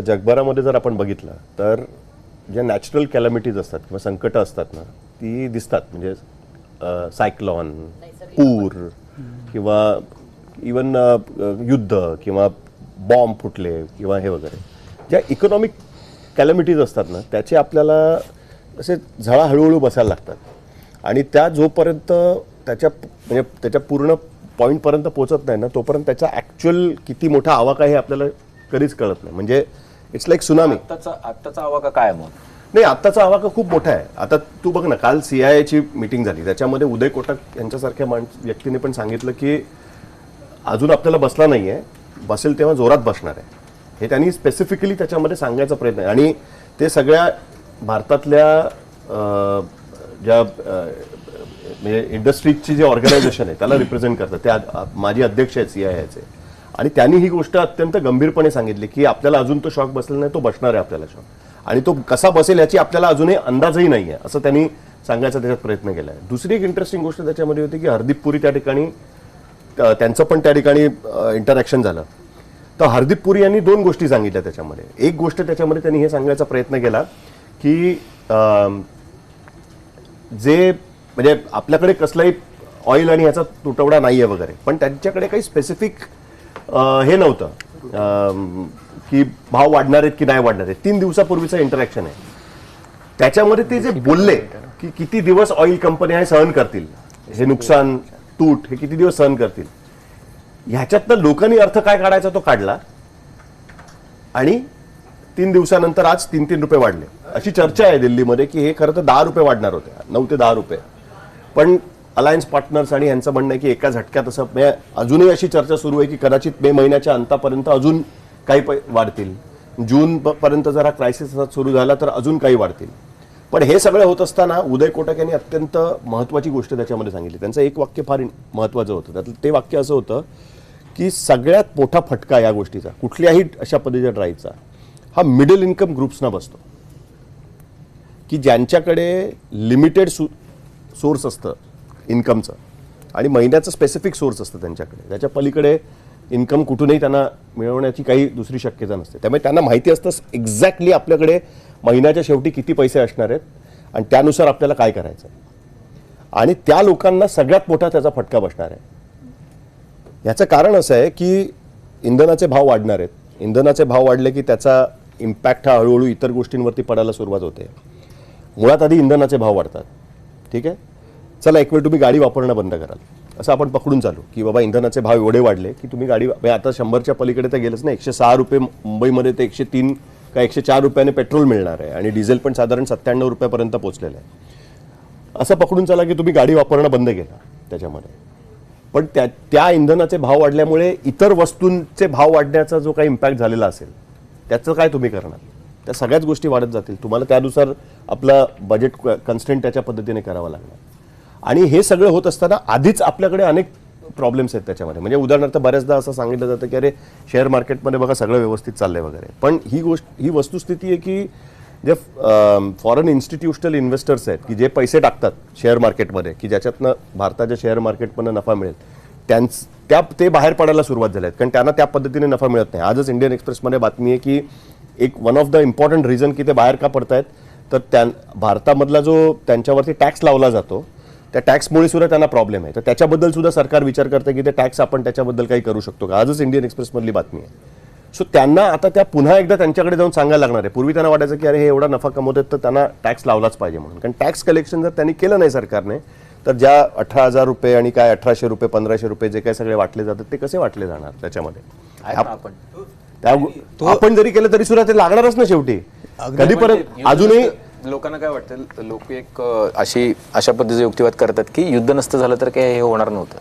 जगभरामध्ये जर आपण बघितलं तर ज्या नॅचरल कॅलॅमिटीज असतात किंवा संकट असतात ना ती दिसतात. म्हणजे सायक्लॉन, पूर किंवा इवन युद्ध किंवा बॉम्ब फुटले किंवा हे वगैरे ज्या इकॉनॉमिक कॅलॅमिटीज असतात ना त्याचे आपल्याला असे झळा हळूहळू बसायला लागतात आणि त्या जोपर्यंत त्याच्या पूर्ण पॉईंटपर्यंत पोहोचत नाही ना तोपर्यंत त्याचा ॲक्च्युअल किती मोठा आवाका हे आपल्याला कधीच कळत नाही. म्हणजे इट्स लाईक सुनामी. आत्ताचा आवाका काय मग? नाही, आत्ताचा आवाका खूप मोठा आहे. आता तू बघ ना, काल CIAची मीटिंग झाली, त्याच्यामध्ये उदय कोटक यांच्यासारख्या व्यक्तीने पण सांगितलं की अजून आपल्याला बसला नाही आहे, बसेल तेव्हा जोरात बसणार आहे. हे त्यांनी स्पेसिफिकली त्याच्यामध्ये सांगायचा प्रयत्न आहे. आणि ते सगळ्या भारतातल्या ज्या म्हणजे इंडस्ट्रीजची जे ऑर्गनायझेशन आहे त्याला रिप्रेझेंट करतात. ते माजी अध्यक्ष आहेत CIAचे आणि त्यांनी ही गोष्ट अत्यंत गंभीरपणे सांगितली की आपल्याला अजून तो शॉक बसलेला नाही, तो बसणार आहे आपल्याला शॉक, आणि तो कसा बसेल याची आपल्याला अजूनही अंदाजही नाही आहे असं त्यांनी सांगायचा त्याच्यात प्रयत्न केला आहे. दुसरी एक इंटरेस्टिंग गोष्ट त्याच्यामध्ये होती की हरदीप पुरी त्या ठिकाणी त्यांचं पण त्या ठिकाणी इंटरॅक्शन झालं. तर हरदीप पुरी यांनी दोन गोष्टी सांगितल्या त्याच्यामध्ये. एक गोष्ट त्याच्यामध्ये त्यांनी हे सांगायचा प्रयत्न केला की जे म्हणजे आपल्याकडे कसलाही ऑइल आणि ह्याचा तुटवडा नाही आहे वगैरे, पण त्यांच्याकडे काही स्पेसिफिक हे नव्हतं की भाव वाढणार आहेत की नाही वाढणार आहेत. 3 दिवसापूर्वीचं इंटरॅक्शन आहे. त्याच्यामध्ये ते जे बोलले की किती दिवस ऑइल कंपन्या हे सहन करतील, हे नुकसान तूट हे किती दिवस सहन करतील, ह्याच्यातनं लोकांनी अर्थ काय काढायचा तो काढला आणि 3 दिवसानंतर आज 3-3 रुपये वाढले. अशी चर्चा आहे दिल्लीमध्ये की हे खरं तर 10 रुपये वाढणार होते, 9 ते 10 रुपये. पण अलायन्स पार्टनर्स आणि यांचं म्हणणं आहे की एका झटक्यात असं अजूनही अशी चर्चा सुरू आहे की कदाचित मे महिन्याच्या अंतापर्यंत अजून काही वाढतील, जून पर्यंत जर हा क्रायसिस सुरू झाला तर अजून काही वाढतील. पण हे सगळं होत असताना उदय कोटक यांनी अत्यंत महत्त्वाची गोष्ट त्याच्यामध्ये सांगितली. त्यांचं एक वाक्य फार महत्त्वाचं होतं. त्यातलं ते वाक्य असं होतं की सगळ्यात मोठा फटका या गोष्टीचा कुठल्याही अशा पद्धतीच्या ड्राईव्हचा हा मिडल इन्कम ग्रुप्सना बसतो की ज्यांच्याकडे लिमिटेड सोर्स असतं इन्कमचं आणि महिन्याचं स्पेसिफिक सोर्स असतं त्यांच्याकडे, त्याच्या पलीकडे इन्कम कुठूनही त्यांना मिळवण्याची काही दुसरी शक्यता नसते. त्यामुळे त्यांना माहिती असतं एक्झॅक्टली आपल्याकडे महिन्याच्या शेवटी किती पैसे असणार आहेत आणि त्यानुसार आपल्याला काय करायचं आहे. आणि त्या लोकांना सगळ्यात मोठा त्याचा फटका बसणार आहे. याचं कारण असं आहे की इंधनाचे भाव वाढणार आहेत. इंधनाचे भाव वाढले की त्याचा इम्पॅक्ट हा हळूहळू इतर गोष्टींवरती पडायला सुरुवात होते. मुळात आधी इंधनाचे भाव वाढतात. ठीक आहे, चला एक वेळ तुम्ही गाडी वापरणं बंद कराल असं आपण पकडून चालू की बाबा इंधनाचे भाव एवढे वाढले की तुम्ही गाडी आता 100च्या पलीकडे तर गेलंच नाही. 106 रुपये मुंबईमध्ये ते 103 का 104 रुपयाने पेट्रोल मिळणार आहे आणि डिझेल पण साधारण 97 रुपयापर्यंत पोहोचलेलं आहे. असं पकडून चला की तुम्ही गाडी वापरणं बंद केलं त्याच्यामध्ये. पण त्या इंधनाचे भाव वाढल्यामुळे इतर वस्तूंचे भाव वाढण्याचा जो काही इम्पॅक्ट झालेला असेल त्याचं काय तुम्ही करणार? त्या सगळ्याच गोष्टी वाढत जातील. तुम्हाला त्यानुसार आपलं बजेट कन्स्टेंट त्याच्या पद्धतीने करावं लागणार. आणि हे सगळं होत असताना आधीच आपल्याकडे अनेक प्रॉब्लेम्स आहेत त्याच्यामध्ये. म्हणजे उदाहरणार्थ बऱ्याचदा असं सांगितलं जातं की अरे शेअर मार्केटमध्ये बघा सगळं व्यवस्थित चाललंय वगैरे. पण ही वस्तुस्थिती आहे की जे फॉरेन इन्स्टिट्यूशनल इन्व्हेस्टर्स आहेत की जे पैसे टाकतात शेअर मार्केटमध्ये की ज्याच्यातनं भारताच्या शेअर मार्केटमधनं नफा मिळेल, ते बाहेर पडायला सुरुवात झाल्या आहेत. कारण त्यांना त्या पद्धतीने नफा मिळत नाही. आजच इंडियन एक्सप्रेसमध्ये बातमी आहे की एक one of the important reason की ते बाहेर का पडतायत तर भारतामधला जो त्यांच्यावरती टॅक्स लावला जातो त्या टॅक्समुळे सुद्धा त्यांना प्रॉब्लेम आहे. तर त्याच्याबद्दल सुद्धा सरकार विचार करते की ते टॅक्स आपण त्याच्याबद्दल काही करू शकतो का. आजच इंडियन एक्सप्रेसमधली बातमी आहे. सो त्यांना आता त्या पुन्हा एकदा त्यांच्याकडे जाऊन सांगायला लागणार आहे. पूर्वी त्यांना वाटायचं की अरे हे एवढा नफा कमवतात तर त्यांना टॅक्स लावलाच पाहिजे म्हणून. कारण टॅक्स कलेक्शन जर त्यांनी केलं नाही सरकारने तर ज्या 18,000 रुपये आणि काय 1,800 रुपये 1,500 रुपये जे काही सगळे वाटले जातात ते कसे वाटले जाणार त्याच्यामध्ये. आपण जरी केलं तरी सुद्धा ते लागणारच ना शेवटी. कधीपर्यंत अजूनही लोकांना काय वाटतं, लोक एक अशा पद्धतीचा युक्तिवाद करतात की युद्ध नसतं झालं तर काय हे होणार नव्हतं.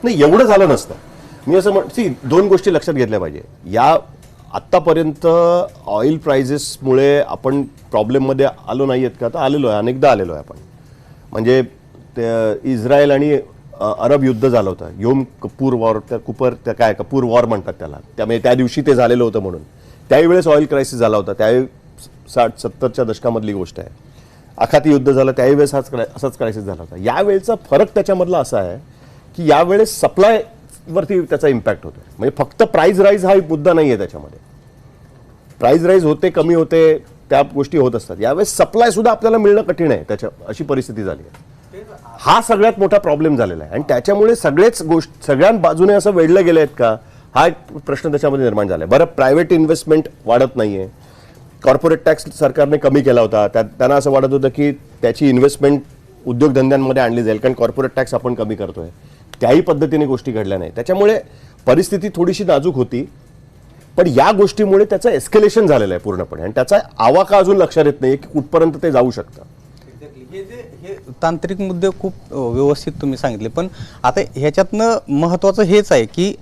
नाही, एवढं झालं नसतं. मी असं दोन गोष्टी लक्षात घेतल्या पाहिजे. या आत्तापर्यंत ऑइल प्राइजेसमुळे आपण प्रॉब्लेममध्ये आलो नाही आहेत का, तर आलेलो आहे, अनेकदा आलेलो आहे आपण. म्हणजे ते इस्रायल आणि अरब युद्ध झालं होतं, योम कपूर वॉर, कपूर वॉर म्हणतात त्याला. त्यामुळे त्या दिवशी ते झालेलं होतं म्हणून. त्याही वेळेस ऑइल क्रायसिस झाला होता. त्यावेळी 60-70च्या दशकामधली गोष्ट आहे. आखाती युद्ध झालं त्याही वेळेस असाच क्रायसिस झाला होता. यावेळेचा फरक त्याच्यामधला असा आहे की यावेळेस सप्लायवरती त्याचा इम्पॅक्ट होतो. म्हणजे फक्त प्राइस राईज हा मुद्दा नाही आहे त्याच्यामध्ये. प्राइस राईज होते, कमी होते, त्या गोष्टी होत असतात. यावेळेस सप्लाय सुद्धा आपल्याला मिळणं कठीण आहे, त्याच्या अशी परिस्थिती झाली आहे. हा सगळ्यात मोठा प्रॉब्लेम झालेला आहे आणि त्याच्यामुळे सगळ्या बाजूने असं वेढलं गेले आहेत का, हा एक प्रश्न त्याच्यामध्ये निर्माण झालाय. बरं, प्रायव्हेट इन्व्हेस्टमेंट वाढत नाहीये, कॉर्पोरेट टॅक्स सरकारने कमी केला होता, त्यांना असं वाटत होतं की त्याची इन्व्हेस्टमेंट उद्योगधंद्यांमध्ये आणली जाईल कारण कॉर्पोरेट टॅक्स आपण कमी करतोय, त्याही पद्धतीने गोष्टी घडल्या नाही. त्याच्यामुळे परिस्थिती थोडीशी नाजूक होती, पण या गोष्टीमुळे त्याचं एस्केलेशन झालेलं आहे पूर्णपणे आणि त्याचा आवाका अजून लक्षात येत नाही की कुठपर्यंत ते जाऊ शकतं. हे तांत्रिक मुद्दे खूप व्यवस्थित तुम्ही सांगितले, पण आता ह्याच्यातनं महत्त्वाचं हेच आहे की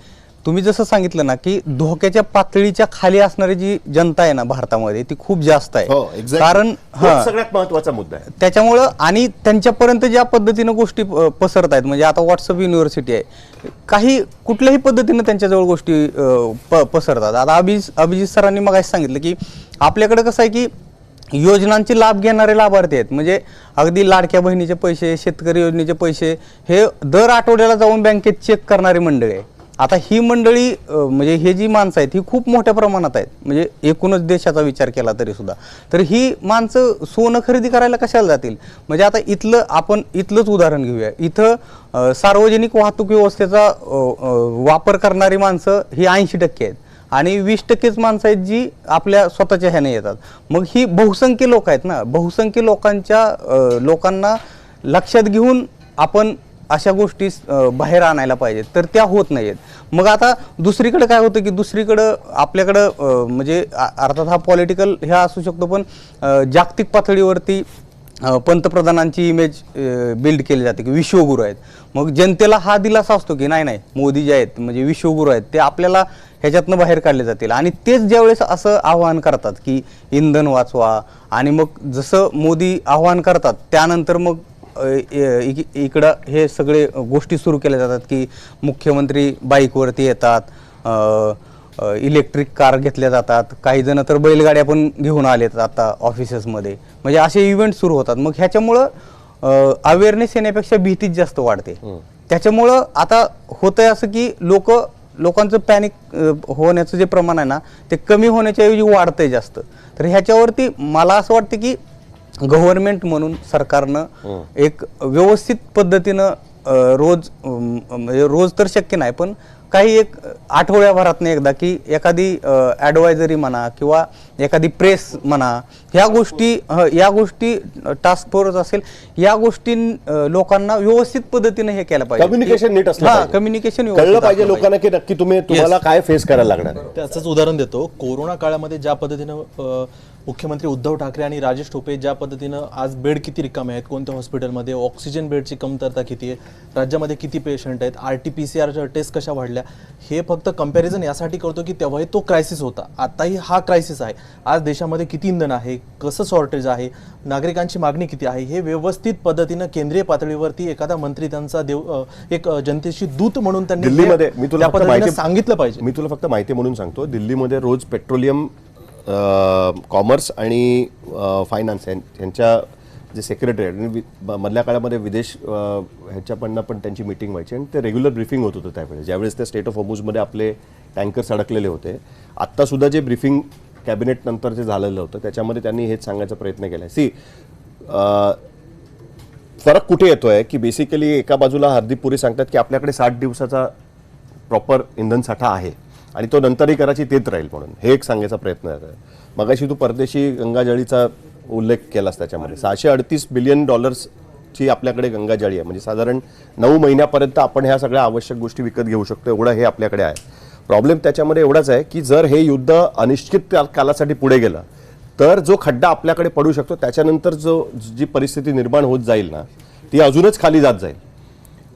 तुम्ही जसं सांगितलं ना की धोक्याच्या पातळीच्या खाली असणारी जी जनता आहे ना भारतामध्ये ती खूप जास्त आहे. कारण सगळ्यात महत्त्वाचा मुद्दा आहे त्याच्यामुळं आणि त्यांच्यापर्यंत ज्या पद्धतीनं गोष्टी पसरत आहेत, म्हणजे आता व्हॉट्सअप युनिव्हर्सिटी आहे, काही कुठल्याही पद्धतीनं त्यांच्याजवळ गोष्टी पसरतात. आता अभिजित सरांनी मग सांगितलं की आपल्याकडे कसं आहे की योजनांचे लाभ घेणारे लाभार्थी आहेत, म्हणजे अगदी लाडक्या बहिणीचे पैसे, शेतकरी योजनेचे पैसे हे दर आठवड्याला जाऊन बँकेत चेक करणारी मंडळी आहे. आता ही मंडळी म्हणजे हे जी माणसं आहेत ही खूप मोठ्या प्रमाणात आहेत, म्हणजे एकूणच देशाचा विचार केला तरी सुद्धा. तर ही माणसं सोनं खरेदी करायला कशाला जातील? म्हणजे आता इथलंच उदाहरण घेऊया. इथं सार्वजनिक वाहतूक व्यवस्थेचा वापर करणारी माणसं ही 80% आहेत आणि 20%च माणसं आहेत जी आपल्या स्वतःच्या ह्याने येतात. मग ही बहुसंख्य लोक आहेत ना, बहुसंख्य लोकांना लक्षात घेऊन आपण अशा गोष्टी बाहेर आणायला पाहिजेत, तर त्या होत नाहीयेत. मग आता दुसरीकडे काय होतं की दुसरीकडं आपल्याकडं म्हणजे अर्थात हा पॉलिटिकल ह्या असू शकतो, पण जागतिक पातळीवरती पंतप्रधानांची इमेज बिल्ड केली जाते की विश्वगुरू आहेत. मग जनतेला हा दिलासा असतो की नाही मोदी जे आहेत म्हणजे विश्वगुरू आहेत, ते आपल्याला ह्याच्यातनं बाहेर काढले जातील. आणि तेच ज्यावेळेस असं आवाहन करतात की इंधन वाचवा, आणि मग जसं मोदी आवाहन करतात त्यानंतर मग इकडं हे सगळे गोष्टी सुरू केल्या जातात की मुख्यमंत्री बाईकवरती येतात, इलेक्ट्रिक कार घेतल्या जातात, काही जण तर बैलगाड्या पण घेऊन आलेत आता ऑफिसेसमध्ये, म्हणजे असे इव्हेंट सुरू होतात. मग ह्याच्यामुळं अवेअरनेस येण्यापेक्षा भीतीच जास्त वाढते. त्याच्यामुळं आता होतंय असं की लोकांचं पॅनिक होण्याचं जे प्रमाण आहे ना ते कमी होण्याच्या ऐवजी वाढतंय जास्त. तर ह्याच्यावरती मला असं वाटतं की गव्हर्नमेंट म्हणून सरकारनं एक व्यवस्थित पद्धतीनं रोज तर शक्य नाही, पण काही एक आठवड्याभरातनं एकदा की एखादी ॲडवायझरी म्हणा किंवा एखादी प्रेस म्हणा, या गोष्टी टास्क फोर्स असेल, या गोष्टी लोकांना व्यवस्थित पद्धतीने हे केलं पाहिजे. कम्युनिकेशन नीट असलं, कम्युनिकेशन कळलं पाहिजे लोकांना की नक्की तुम्हाला काय फेस करायला लागणार. त्याचंच उदाहरण देतो. कोरोना काळामध्ये ज्या पद्धतीनं मुख्यमंत्री उद्धव ठाकरे आणि राजेश टोपे ज्या पद्धतीनं आज बेड किती रिकामे आहेत, कोणत्या हॉस्पिटलमध्ये ऑक्सिजन बेडची कमतरता किती आहे, राज्यामध्ये किती पेशंट आहेत, RT-PCR टेस्ट कशा वाढल्या, हे फक्त कंपॅरिझन यासाठी करतो की तेव्हाही तो क्रायसिस होता, आताही हा क्रायसिस आहे. आज देशामध्ये किती इंधन आहे, कसं शॉर्टेज आहे, नागरिकांची मागणी किती आहे, हे व्यवस्थित पद्धतीनं केंद्रीय पातळीवरती एखादा मंत्री त्यांचा एक जनतेशी दूत म्हणून त्यांनी दिल्लीमध्ये सांगितलं पाहिजे. मी तुला फक्त माहिती म्हणून सांगतो, दिल्लीमध्ये रोज पेट्रोलियम, कॉमर्स आणि फायनान्स यांच्या जे सेक्रेटरी आहेत, मधल्या काळामध्ये विदेश ह्याच्याकडनं पण त्यांची मीटिंग व्हायची आणि ते रेग्युलर ब्रीफिंग होत होतं त्यावेळेस, ज्यावेळेस त्या स्टेट ऑफ होर्मुझमध्ये आपले टँकर्स अडकलेले होते. आत्तासुद्धा जे ब्रीफिंग कॅबिनेट नंतर जे झालेलं होतं त्याच्यामध्ये त्यांनी हेच सांगायचा प्रयत्न केला आहे. फरक कुठे येतोय की बेसिकली एका बाजूला हरदीप पुरी सांगतात की आपल्याकडे 60 दिवसाचा प्रॉपर इंधन साठा आहे आणि तो नंतरही करायची तेच राहील म्हणून, हे एक सांगायचा प्रयत्न आहे. मगाशी तू परदेशी गंगाजळीचा उल्लेख केलास, त्याच्यामध्ये $638 बिलियन ची आपल्याकडे गंगाजळी आहे, म्हणजे साधारण 9 महिन्यापर्यंत आपण ह्या सगळ्या आवश्यक गोष्टी विकत घेऊ शकतो, एवढं हे आपल्याकडे आहे. प्रॉब्लेम त्याच्यामध्ये एवढाच आहे की जर हे युद्ध अनिश्चित कालासाठी पुढे गेलं तर जो खड्डा आपल्याकडे पडू शकतो, त्याच्यानंतर जी परिस्थिती निर्माण होत जाईल ना ती अजूनच खाली जात जाईल.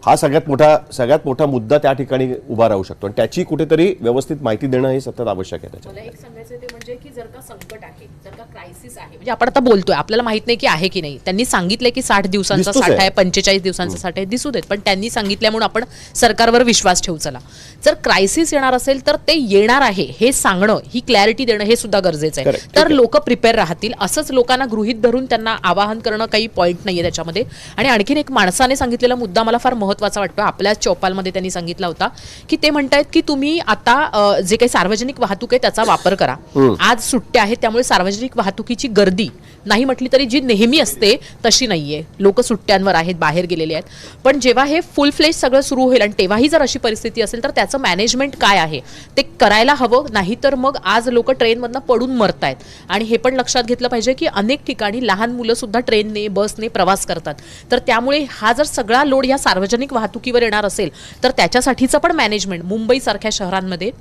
हा सगळ्यात मोठा मुद्दा त्या ठिकाणी उभा राहू शकतो आणि त्याची कुठेतरी व्यवस्थित माहिती देणं हे सतत आवश्यक आहे. मला एक सांगायचं ते म्हणजे की जर का संकट आहे, जर का क्रायसिस आहे, म्हणजे आपण आता बोलतोय आपल्याला माहित नाही की आहे की नाही, त्यांनी सांगितलंय की 60 दिवसांचा साठा आहे, 45 दिवसांचा साठा आहे, दिसू देत, पण त्यांनी सांगितल्यामुळे आपण सरकारवर विश्वास ठेवू. चला, जर क्रायसिस येणार असेल तर ते येणार आहे हे सांगणं, ही क्लॅरिटी देणं हे सुद्धा गरजेचं आहे. तर लोक प्रिपेअर राहतील. असंच लोकांना गृहीत धरून त्यांना आवाहन करणं काही पॉईंट नाहीये त्याच्यामध्ये. आणि आणखीन एक माणसाने सांगितलेला मुद्दा मला फार महत्त्वाचा महत्त्वाचा वाटतो. आपल्या चौपालमध्ये त्यांनी सांगितला होता की ते म्हणतायत की तुम्ही आता जे काही सार्वजनिक वाहतूक आहे त्याचा वापर करा. आज सुट्ट्या आहेत त्यामुळे सार्वजनिक वाहतुकीची गर्दी नाही म्हटली तरी जी नेहमी असते तशी नाहीये. लोक सुट्ट्यांवर आहेत, बाहेर गेलेले आहेत. पण जेव्हा हे फुल फ्लेज सगळं सुरू होईल आणि तेव्हाही जर अशी परिस्थिती असेल तर त्याचं मॅनेजमेंट काय आहे ते करायला हवं. नाही तर मग आज लोक ट्रेनमधनं पडून मरतायत. आणि हे पण लक्षात घेतलं पाहिजे की अनेक ठिकाणी लहान मुलं सुद्धा ट्रेनने बसने प्रवास करतात. तर त्यामुळे हा जर सगळा लोड या सार्वजनिक वाहतुकीवर येणार असेल तर त्याच्यासाठीचं पण मॅनेजमेंट मुंबईसारख्या शहरांमध्ये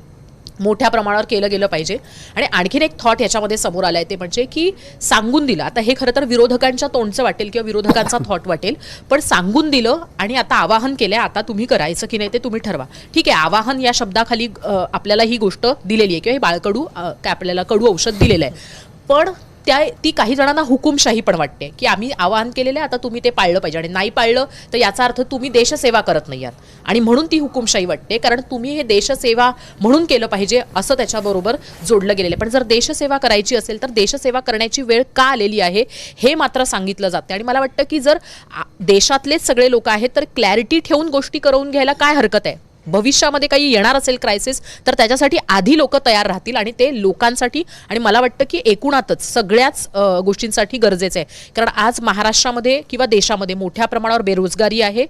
मोठ्या प्रमाणावर केलं गेलं पाहिजे. आणि आणखीन एक थॉट याच्यामध्ये समोर आलाय ते म्हणजे की सांगून दिलं. आता हे खरं तर विरोधकांच्या तोंडचं वाटेल किंवा विरोधकांचा थॉट वाटेल, पण सांगून दिलं आणि आता आवाहन केलंय, आता तुम्ही करायचं की नाही ते तुम्ही ठरवा. ठीक आहे, आवाहन या शब्दाखाली आपल्याला ही गोष्ट दिलेली आहे किंवा हे बाळकडू काय आपल्याला कडू औषध दिलेलं आहे. पण ती काही जणांना हुकुमशाही पण वाटते की आम्ही आवाहन केलेलं आहे आता तुम्ही ते पाळलं पाहिजे. आणि नाही पाळलं तर याचा अर्थ तुम्ही देशसेवा करत नाही आहात. आणि म्हणून ती हुकुमशाही वाटते, कारण तुम्ही हे देशसेवा म्हणून केलं पाहिजे असं त्याच्याबरोबर जोडलं गेलेलं आहे. पण जर देशसेवा करायची असेल तर देशसेवा करण्याची वेळ का आलेली आहे हे मात्र सांगितलं जाते. आणि मला वाटतं की जर देशातलेच सगळे लोक आहेत तर क्लॅरिटी ठेवून गोष्टी करून घ्यायला काय हरकत आहे. भविष्यामध्ये काही येणार असेल क्रायसिस तर त्याच्यासाठी आधी लोक तयार राहतील आणि ते लोकांसाठी आणि मला वाटतं की एकूणातच सगळ्याच गोष्टींसाठी गरजेचं आहे. कारण आज महाराष्ट्रामध्ये किंवा देशामध्ये मोठ्या प्रमाणावर बेरोजगारी आहे.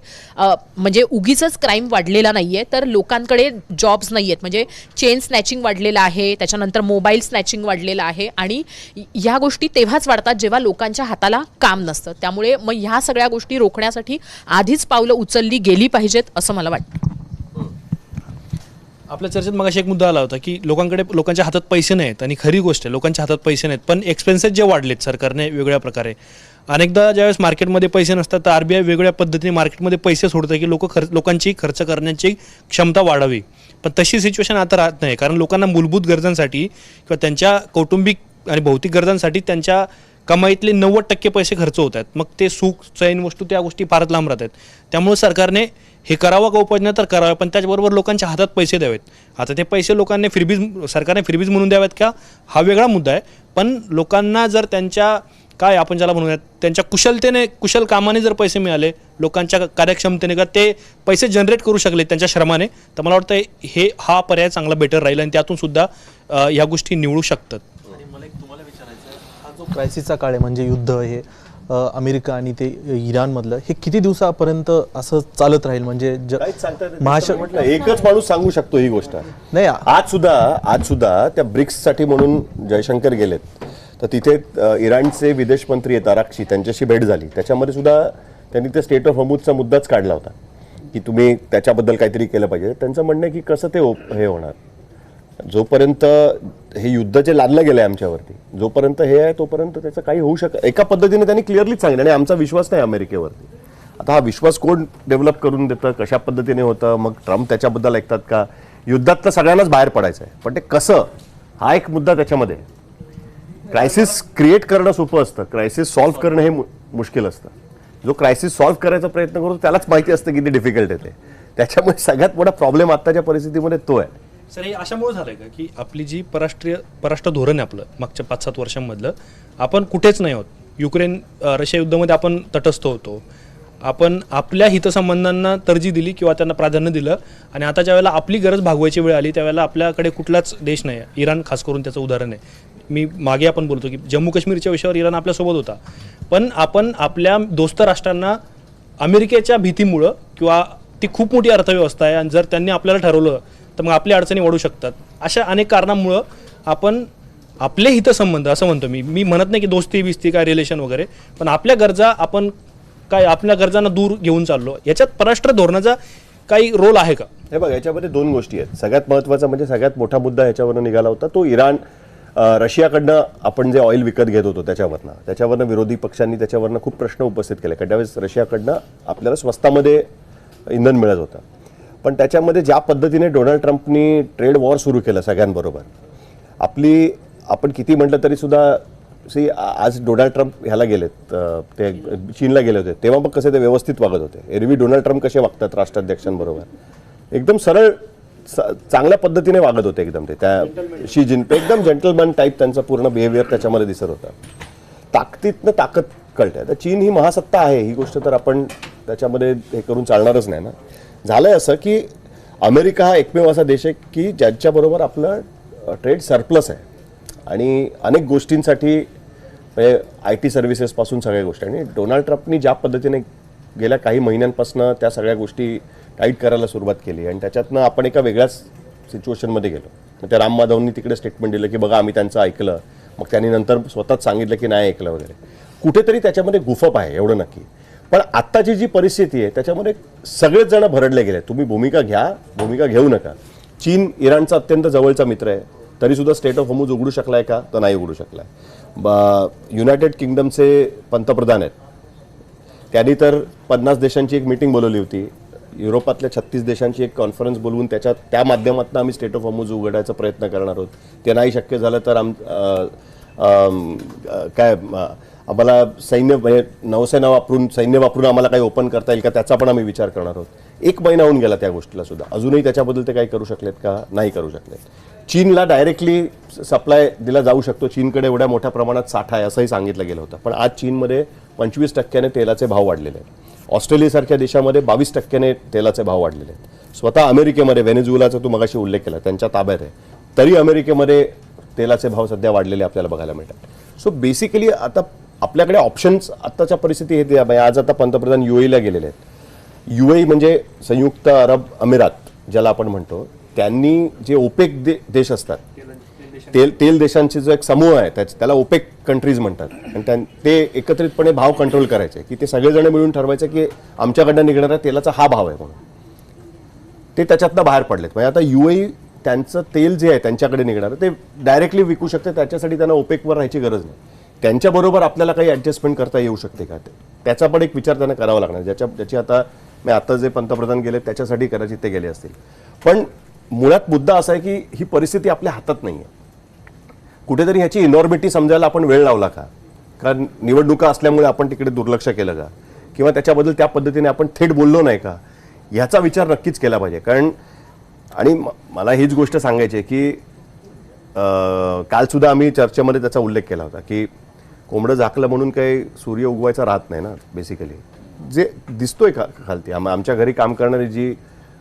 म्हणजे उगीचच क्राईम वाढलेला नाहीये तर लोकांकडे जॉब्स नाही आहेत. म्हणजे चेन स्नॅचिंग वाढलेलं आहे, त्याच्यानंतर मोबाईल स्नॅचिंग वाढलेलं आहे आणि ह्या गोष्टी तेव्हाच वाढतात जेव्हा लोकांच्या हाताला काम नसतं. त्यामुळे मग ह्या सगळ्या गोष्टी रोखण्यासाठी आधीच पावलं उचलली गेली पाहिजेत असं मला वाटतं. आपल्या चर्चेत मगाशी एक मुद्दा आला होता की लोकांच्या हातात पैसे नाहीत आणि खरी गोष्ट आहे लोकांच्या हातात पैसे नाहीत, पण एक्सपेन्सेस जे वाढलेत सरकारने वेगळ्या प्रकारे. अनेकदा ज्यावेळेस मार्केटमध्ये पैसे नसतात तर RBI वेगळ्या पद्धतीने मार्केटमध्ये पैसे सोडतं की लोकांची खर्च करण्याची क्षमता वाढावी. पण तशी सिच्युएशन आता राहत नाही, कारण लोकांना मूलभूत गरजांसाठी किंवा त्यांच्या कौटुंबिक आणि भौतिक गरजांसाठी त्यांच्या कमाईतले 90% पैसे खर्च होत आहेत. मग ते सुख चैन वस्तू त्या गोष्टी फारच लांब राहत आहेत. त्यामुळे सरकारने हे करावं का उपाययोजना तर करावं, पण त्याचबरोबर लोकांच्या हातात पैसे द्यावेत. आता ते पैसे लोकांनी सरकारने फ्रीबीज म्हणून द्यावेत का हा वेगळा मुद्दा आहे. पण लोकांना जर त्यांच्या काय आपण ज्याला म्हणूयात त्यांच्या कुशल कामाने जर पैसे मिळाले, लोकांच्या कार्यक्षमतेने का ते पैसे जनरेट करू शकले त्यांच्या श्रमाने, तर मला वाटतं हा पर्याय चांगला बेटर राहील आणि त्यातून सुद्धा ह्या गोष्टी निवडू शकतात. मला एक तुम्हाला विचारायचं आहे, हा जो क्रायसिसचा काळ आहे म्हणजे युद्ध हे अमेरिका आणि ते इराणमधलं हे किती दिवसापर्यंत असं चालत राहील? म्हणजे म्हटलं एकच माणूस सांगू शकतो ही गोष्ट नाही. आज सुद्धा त्या ब्रिक्ससाठी म्हणून जयशंकर गेलेत तर तिथे इराणचे विदेश मंत्री आहेत अराक्ची, त्यांच्याशी भेट झाली. त्याच्यामध्ये सुद्धा त्यांनी ते स्टेट ऑफ हॉर्मुझचा मुद्दाच काढला होता की तुम्ही त्याच्याबद्दल काहीतरी केलं पाहिजे. त्यांचं म्हणणं आहे की कसं ते हे होणार, जोपर्यंत हे युद्ध जे लादलं गेलंय आमच्यावरती, जोपर्यंत हे आहे तोपर्यंत त्याचं काही होऊ शकत. एका पद्धतीने त्यांनी क्लिअरलीच सांगितलं आणि आमचा विश्वास नाही अमेरिकेवरती. आता हा विश्वास कोण डेव्हलप करून देतं, कशा पद्धतीने होतं, मग ट्रम्प त्याच्याबद्दल ऐकतात का? युद्धात तर सगळ्यांनाच बाहेर पडायचं आहे, पण ते कसं हा एक मुद्दा त्याच्यामध्ये. क्रायसिस क्रिएट करणं सोपं असतं, क्रायसिस सॉल्व्ह करणं हे मुश्किल असतं. जो क्रायसिस सॉल्व्ह करायचा प्रयत्न करतो त्यालाच माहिती असतं किती डिफिकल्ट आहे ते. त्याच्यामुळे सगळ्यात मोठा प्रॉब्लेम आत्ताच्या परिस्थितीमध्ये तो आहे. सर हे अशामुळे झालंय का की आपली जी परराष्ट्र धोरण आहे आपलं मागच्या 5-7 वर्षांमधलं, आपण कुठेच नाही आहोत. युक्रेन रशिया युद्धामध्ये आपण तटस्थ होतो, आपण आपल्या हितसंबंधांना तरजी दिली किंवा त्यांना प्राधान्य दिलं. आणि आता ज्यावेळेला आपली गरज भागवायची वेळ आली त्यावेळेला आपल्याकडे कुठलाच देश नाही आहे. इराण खास करून त्याचं उदाहरण आहे. मी मागे आपण बोलतो की जम्मू काश्मीरच्या विषयावर इराण आपल्यासोबत होता, पण आपण आपल्या दोस्त राष्ट्रांना अमेरिकेच्या भीतीमुळं किंवा ती खूप मोठी अर्थव्यवस्था आहे आणि जर त्यांनी आपल्याला ठरवलं तर मग आपल्या अडचणी वाढू शकतात. अशा अनेक कारणांमुळं आपण आपले हितसंबंध असं म्हणतो मी म्हणत नाही की दोस्ती बिस्ती काय रिलेशन वगैरे, पण आपल्या गरजा आपण आपल्या गरजांना दूर घेऊन चाललो. याच्यात परराष्ट्र धोरणाचा काही रोल आहे का? हे बघा, याच्यामध्ये 2 गोष्टी आहेत. सगळ्यात महत्त्वाचा म्हणजे सगळ्यात मोठा मुद्दा ह्याच्यावरनं निघाला होता तो इराण रशियाकडनं आपण जे ऑइल विकत घेत होतो त्याच्यावरनं विरोधी पक्षांनी त्याच्यावरनं खूप प्रश्न उपस्थित केले. कारण त्यावेळेस रशियाकडनं आपल्याला स्वस्तामध्ये इंधन मिळत होतं. पण त्याच्यामध्ये ज्या पद्धतीने डोनाल्ड ट्रम्पनी ट्रेड वॉर सुरू केलं सगळ्यांबरोबर, आपण किती म्हटलं तरी सुद्धा आज डोनाल्ड ट्रम्प ह्याला गेलेत, ते चीनला गेले होते, तेव्हा मग कसे ते व्यवस्थित वागत होते. एरवी डोनाल्ड ट्रम्प कसे वागतात राष्ट्राध्यक्षांबरोबर, एकदम सरळ चांगल्या पद्धतीने वागत होते. एकदम ते त्या शी जिनपिंग एकदम जेंटलमॅन टाईप त्यांचा पूर्ण बिहेवियर त्याच्यामध्ये दिसत होता. ताकदीतनं ताकद कळतंय. आता चीन ही महासत्ता आहे, ही गोष्ट तर आपण त्याच्यामध्ये हे करून चालणारच नाही ना. झालंय असं की अमेरिका हा एकमेव असा देश आहे की ज्यांच्याबरोबर आपलं ट्रेड सरप्लस आहे आणि अनेक गोष्टींसाठी म्हणजे IT सर्व्हिसेसपासून सगळ्या गोष्टी. आणि डोनाल्ड ट्रम्पनी ज्या पद्धतीने गेल्या काही महिन्यांपासून त्या सगळ्या गोष्टी टाईट करायला सुरुवात केली आणि त्याच्यातनं आपण एका वेगळ्याच सिच्युएशनमध्ये गेलो. मग त्या राम माधवनी तिकडे स्टेटमेंट दिलं की बघा आम्ही त्यांचं ऐकलं, मग त्यांनी नंतर स्वतःच सांगितलं की नाही ऐकलं वगैरे. कुठेतरी त्याच्यामध्ये गुफप आहे एवढं नक्की. पण आत्ताची जी परिस्थिती आहे त्याच्यामध्ये सगळेच जण भरडले गेले. तुम्ही भूमिका घ्या, भूमिका घेऊ नका. चीन इराणचा अत्यंत जवळचा मित्र आहे, तरीसुद्धा स्टेट ऑफ होर्मुझ उघडू शकलाय का? तर नाही उघडू शकलाय. युनायटेड किंगडमचे पंतप्रधान आहेत, त्यांनी तर 50 देशांची एक मीटिंग बोलवली होती. युरोपातल्या 36 देशांची एक कॉन्फरन्स बोलवून त्या माध्यमातून आम्ही स्टेट ऑफ होर्मुझ उघडायचा प्रयत्न करणार आहोत. ते नाही शक्य झालं तर आम्हाला सैन्य म्हणजे नौसेना वापरून सैन्य वापरून आम्हाला काही ओपन करता येईल का त्याचा पण आम्ही विचार करणार आहोत. 1 महिना होऊन गेला त्या गोष्टीला सुद्धा, अजूनही त्याच्याबद्दल ते काही करू शकलेत का? नाही करू शकलेत. चीनला डायरेक्टली सप्लाय दिला जाऊ शकतो, चीनकडे एवढ्या मोठ्या प्रमाणात साठा आहे असंही सांगितलं गेलं होतं. पण आज चीनमध्ये 25% तेलाचे भाव वाढलेले आहेत. ऑस्ट्रेलियासारख्या देशामध्ये 22% तेलाचे भाव वाढलेले आहेत. स्वतः अमेरिकेमध्ये व्हेनेझुएलाचा तू मगाशी उल्लेख केला, त्यांच्या ताब्यात आहे, तरी अमेरिकेमध्ये तेलाचे भाव सध्या वाढलेले आपल्याला बघायला मिळतात. सो बेसिकली आता आपल्याकडे ऑप्शन्स आत्ताच्या परिस्थिती हे आज आता पंतप्रधान UAE गेलेले आहेत. UAE म्हणजे संयुक्त अरब अमिरात ज्याला आपण म्हणतो, त्यांनी जे ओपेक देश असतात, तेल देशांचे जो एक समूह आहे त्याला ओपेक कंट्रीज म्हणतात. आणि ते एकत्रितपणे भाव कंट्रोल करायचे की ते सगळेजण मिळून ठरवायचं की आमच्याकडनं निघणाऱ्या तेलाचा हा भाव आहे म्हणून. ते त्याच्यातनं बाहेर पडलेत. म्हणजे आता UAE त्यांचं तेल जे आहे त्यांच्याकडे निघणारं ते डायरेक्टली विकू शकते, त्याच्यासाठी त्यांना ओपेकवर राहायची गरज नाही. त्यांच्याबरोबर आपल्याला काही ॲडजस्टमेंट करता येऊ शकते का? त्याचा पण एक विचार त्यांना करावा लागणार, ज्याची आता जे पंतप्रधान गेले त्याच्यासाठी कदाचित ते गेले असतील. पण मुळात मुद्दा असा आहे की ही परिस्थिती आपल्या हातात नाही आहे. कुठेतरी ह्याची इनॉर्मिटी समजायला आपण वेळ लावला का? कारण निवडणुका असल्यामुळे आपण तिकडे दुर्लक्ष केलं का? किंवा त्याच्याबद्दल त्या पद्धतीने आपण थेट बोललो नाही का? ह्याचा विचार नक्कीच केला पाहिजे. कारण आणि मला हीच गोष्ट सांगायची आहे की कालसुद्धा आम्ही चर्चेमध्ये त्याचा उल्लेख केला होता की कोंबडं झाकलं म्हणून काही सूर्य उगवायचा राहत नाही ना. बेसिकली जे दिसतोय का खालती, आमच्या घरी काम करणारी जी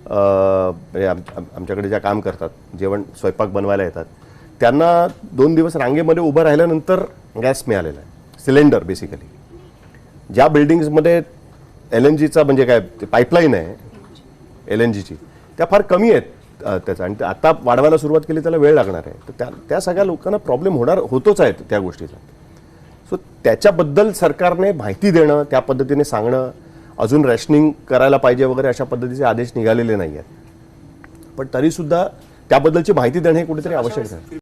आमच्याकडे ज्या काम करतात, जेवण स्वयंपाक बनवायला येतात, त्यांना 2 दिवस रांगेमध्ये उभं राहिल्यानंतर गॅस मिळालेला आहे, सिलेंडर. बेसिकली ज्या बिल्डिंग्समध्ये LNGचा म्हणजे काय पाईपलाईन आहे LNGची, त्या फार कमी आहेत त्याचा, आणि आता वाढवायला सुरुवात केली त्याला वेळ लागणार आहे. तर त्या सगळ्या लोकांना प्रॉब्लेम होतोच आहे त्या गोष्टीचा. सो त्याच्याबद्दल सरकारने माहिती देणं, त्या पद्धतीने सांगणं, अजून रॅशनिंग करायला पाहिजे वगैरे अशा पद्धतीचे आदेश निघालेले नाही आहेत. पण तरीसुद्धा त्याबद्दलची माहिती देणं हे कुठेतरी आवश्यक आहे.